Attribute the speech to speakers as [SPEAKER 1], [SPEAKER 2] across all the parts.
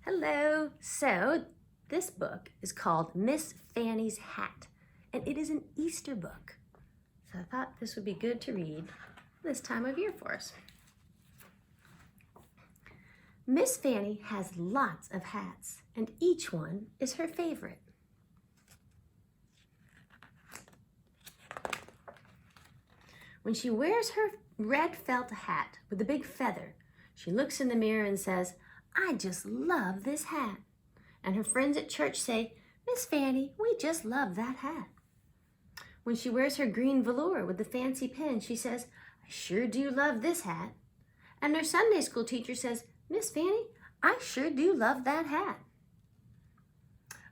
[SPEAKER 1] Hello. So this book is called Miss Fannie's Hat, and it is an Easter book. So I thought this would be good to read this time of year for us. Miss Fannie has lots of hats, and each one is her favorite. When she wears her red felt hat with a big feather, she looks in the mirror and says, "I just love this hat." And her friends at church say, "Miss Fannie, we just love that hat." When she wears her green velour with the fancy pin, she says, "I sure do love this hat." And her Sunday school teacher says, "Miss Fannie, I sure do love that hat."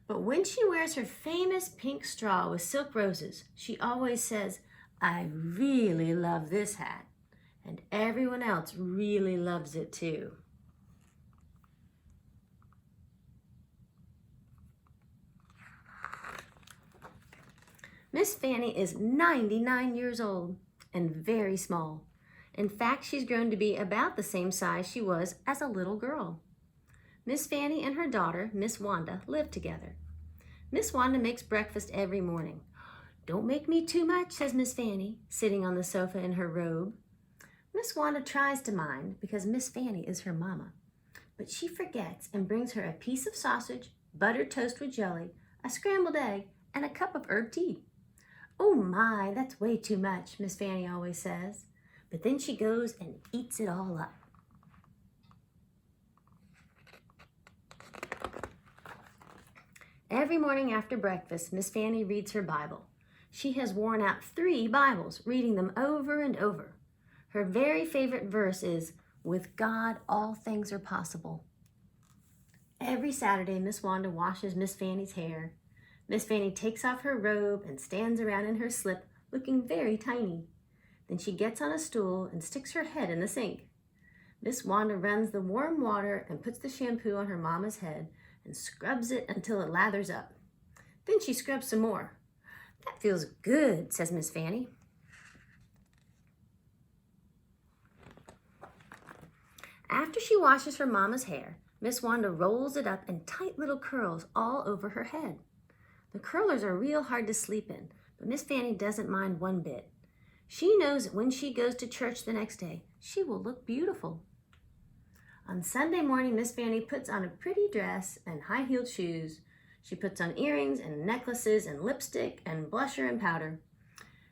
[SPEAKER 1] But when she wears her famous pink straw with silk roses, she always says, "I really love this hat." And everyone else really loves it too. Miss Fannie is 99 years old and very small. In fact, she's grown to be about the same size she was as a little girl. Miss Fannie and her daughter, Miss Wanda, live together. Miss Wanda makes breakfast every morning. "Don't make me too much," says Miss Fannie, sitting on the sofa in her robe. Miss Wanda tries to mind because Miss Fannie is her mama, but she forgets and brings her a piece of sausage, buttered toast with jelly, a scrambled egg, and a cup of herb tea. "Oh my, that's way too much," Miss Fannie always says, but then she goes and eats it all up. Every morning after breakfast, Miss Fannie reads her Bible. She has worn out 3 Bibles, reading them over and over. Her very favorite verse is, "With God, all things are possible." Every Saturday, Miss Wanda washes Miss Fannie's hair. Miss Fannie takes off her robe and stands around in her slip, looking very tiny. Then she gets on a stool and sticks her head in the sink. Miss Wanda runs the warm water and puts the shampoo on her mama's head and scrubs it until it lathers up. Then she scrubs some more. "That feels good," says Miss Fannie. After she washes her mama's hair, Miss Wanda rolls it up in tight little curls all over her head. The curlers are real hard to sleep in, but Miss Fannie doesn't mind one bit. She knows that when she goes to church the next day, she will look beautiful. On Sunday morning, Miss Fannie puts on a pretty dress and high-heeled shoes. She puts on earrings and necklaces and lipstick and blusher and powder.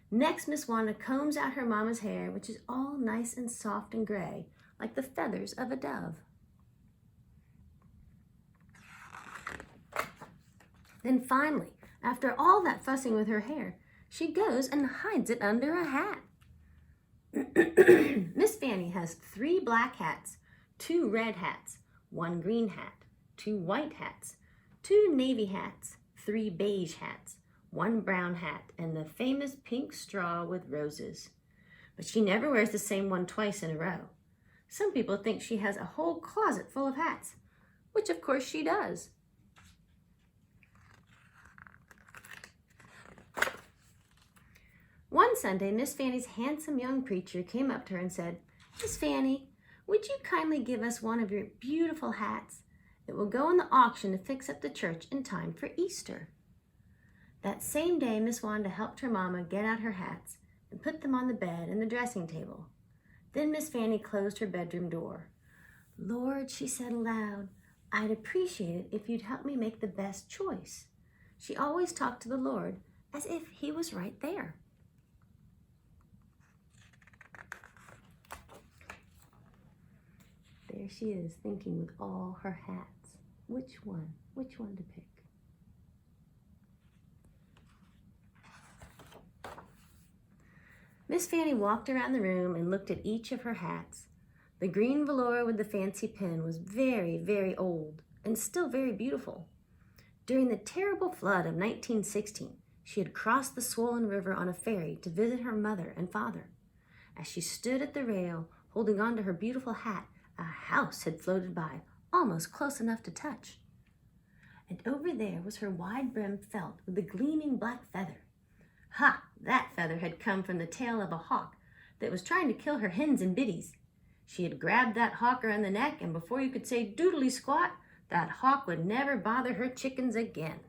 [SPEAKER 1] Next, Miss Wanda combs out her mama's hair, which is all nice and soft and gray, like the feathers of a dove. Then finally, after all that fussing with her hair, she goes and hides it under a hat. Miss Fannie has 3 black hats, 2 red hats, 1 green hat, 2 white hats, 2 navy hats, 3 beige hats, 1 brown hat, and the famous pink straw with roses. But she never wears the same one twice in a row. Some people think she has a whole closet full of hats, which of course she does. One Sunday, Miss Fannie's handsome young preacher came up to her and said, "Miss Fannie, would you kindly give us one of your beautiful hats? It will go in the auction to fix up the church in time for Easter." That same day, Miss Wanda helped her mama get out her hats and put them on the bed and the dressing table. Then Miss Fannie closed her bedroom door. "Lord," she said aloud, "I'd appreciate it if you'd help me make the best choice." She always talked to the Lord as if he was right there. There she is, thinking with all her hats. Which one to pick? Miss Fannie walked around the room and looked at each of her hats. The green velour with the fancy pin was very, very old and still very beautiful. During the terrible flood of 1916, she had crossed the swollen river on a ferry to visit her mother and father. As she stood at the rail, holding on to her beautiful hat, a house had floated by, almost close enough to touch. And over there was her wide-brimmed felt with the gleaming black feather. Ha! That feather had come from the tail of a hawk that was trying to kill her hens and biddies. She had grabbed that hawk around the neck, and before you could say doodly squat, That hawk would never bother her chickens again.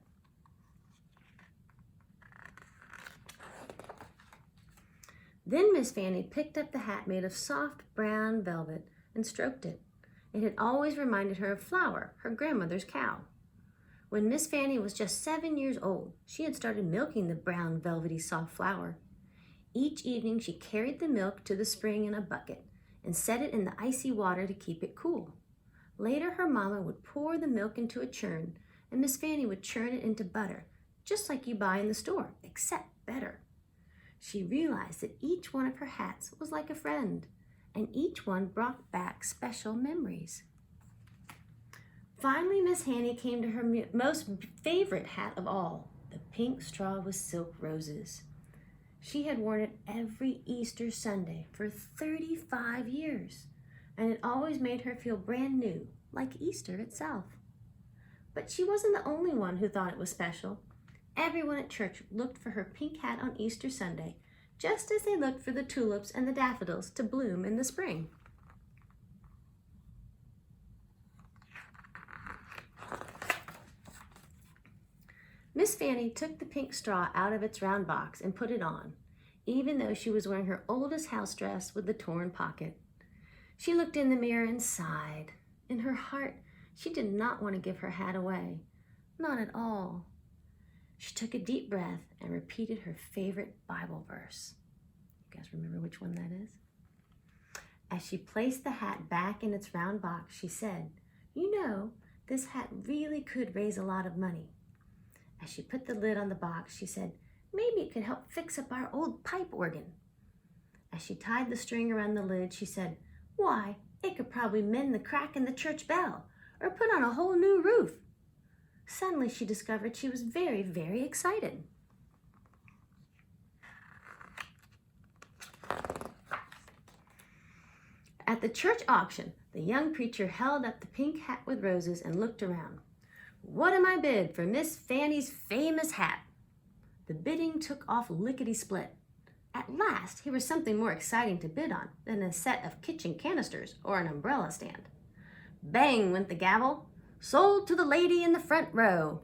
[SPEAKER 1] Then Miss Fannie picked up the hat made of soft brown velvet and stroked it. It had always reminded her of Flower, her grandmother's cow. When Miss Fannie was just 7 years old, she had started milking the brown, velvety, soft flower. Each evening, she carried the milk to the spring in a bucket and set it in the icy water to keep it cool. Later, her mama would pour the milk into a churn, and Miss Fannie would churn it into butter, just like you buy in the store, except better. She realized that each one of her hats was like a friend, and each one brought back special memories. Finally, Miss Fannie came to her most favorite hat of all, the pink straw with silk roses. She had worn it every Easter Sunday for 35 years, and it always made her feel brand new, like Easter itself. But she wasn't the only one who thought it was special. Everyone at church looked for her pink hat on Easter Sunday, just as they looked for the tulips and the daffodils to bloom in the spring. Miss Fannie took the pink straw out of its round box and put it on, even though she was wearing her oldest house dress with the torn pocket. She looked in the mirror and sighed. In her heart, she did not want to give her hat away. Not at all. She took a deep breath and repeated her favorite Bible verse. You guys remember which one that is? As she placed the hat back in its round box, she said, "You know, this hat really could raise a lot of money." As she put the lid on the box, she said, "Maybe it could help fix up our old pipe organ." As she tied the string around the lid, she said, "Why, it could probably mend the crack in the church bell or put on a whole new roof." Suddenly, she discovered she was very, very excited. At the church auction, the young preacher held up the pink hat with roses and looked around. "What am I bid for Miss Fannie's famous hat?" The bidding took off lickety-split. At last, here was something more exciting to bid on than a set of kitchen canisters or an umbrella stand. Bang went the gavel. "Sold to the lady in the front row."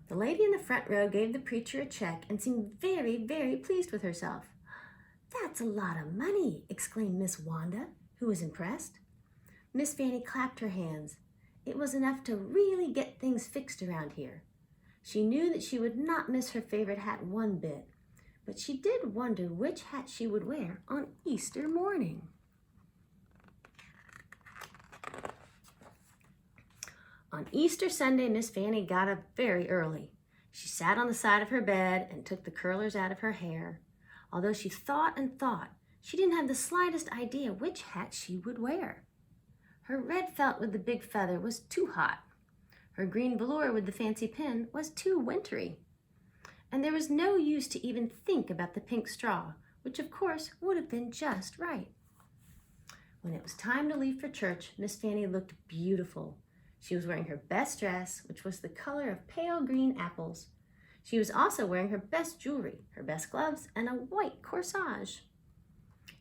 [SPEAKER 1] The lady in the front row gave the preacher a check and seemed very, very pleased with herself. "That's a lot of money," exclaimed Miss Wanda, who was impressed. Miss Fannie clapped her hands. It was enough to really get things fixed around here. She knew that she would not miss her favorite hat one bit, but she did wonder which hat she would wear on Easter morning. On Easter Sunday, Miss Fannie got up very early. She sat on the side of her bed and took the curlers out of her hair. Although she thought and thought, she didn't have the slightest idea which hat she would wear. Her red felt with the big feather was too hot. Her green velour with the fancy pin was too wintry. And there was no use to even think about the pink straw, which of course would have been just right. When it was time to leave for church, Miss Fannie looked beautiful. She was wearing her best dress, which was the color of pale green apples. She was also wearing her best jewelry, her best gloves, and a white corsage.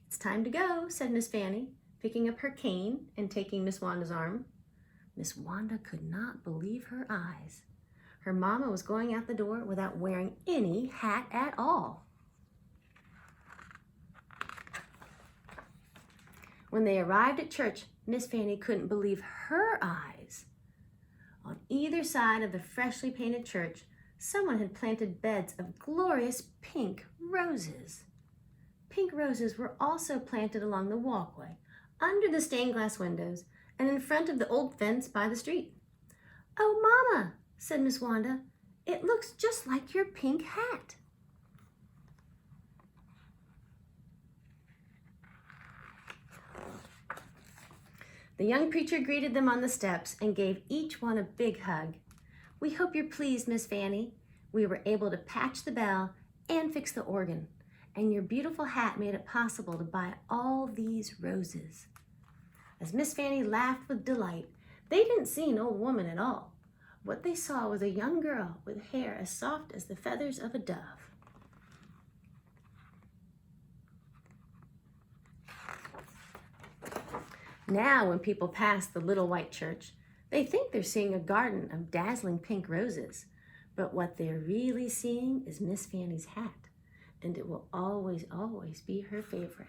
[SPEAKER 1] "It's time to go," said Miss Fannie, picking up her cane and taking Miss Wanda's arm. Miss Wanda could not believe her eyes. Her mama was going out the door without wearing any hat at all. When they arrived at church, Miss Fannie couldn't believe her eyes. On either side of the freshly painted church, someone had planted beds of glorious pink roses. Pink roses were also planted along the walkway, under the stained glass windows, and in front of the old fence by the street. "Oh, Mama," said Miss Wanda, "it looks just like your pink hat." The young preacher greeted them on the steps and gave each one a big hug. "We hope you're pleased, Miss Fannie. We were able to patch the bell and fix the organ, and your beautiful hat made it possible to buy all these roses." As Miss Fannie laughed with delight, they didn't see an old woman at all. What they saw was a young girl with hair as soft as the feathers of a dove. Now, when people passed the little white church, They think they're seeing a garden of dazzling pink roses, but what they're really seeing is Miss Fanny's hat, and it will always, always be her favorite.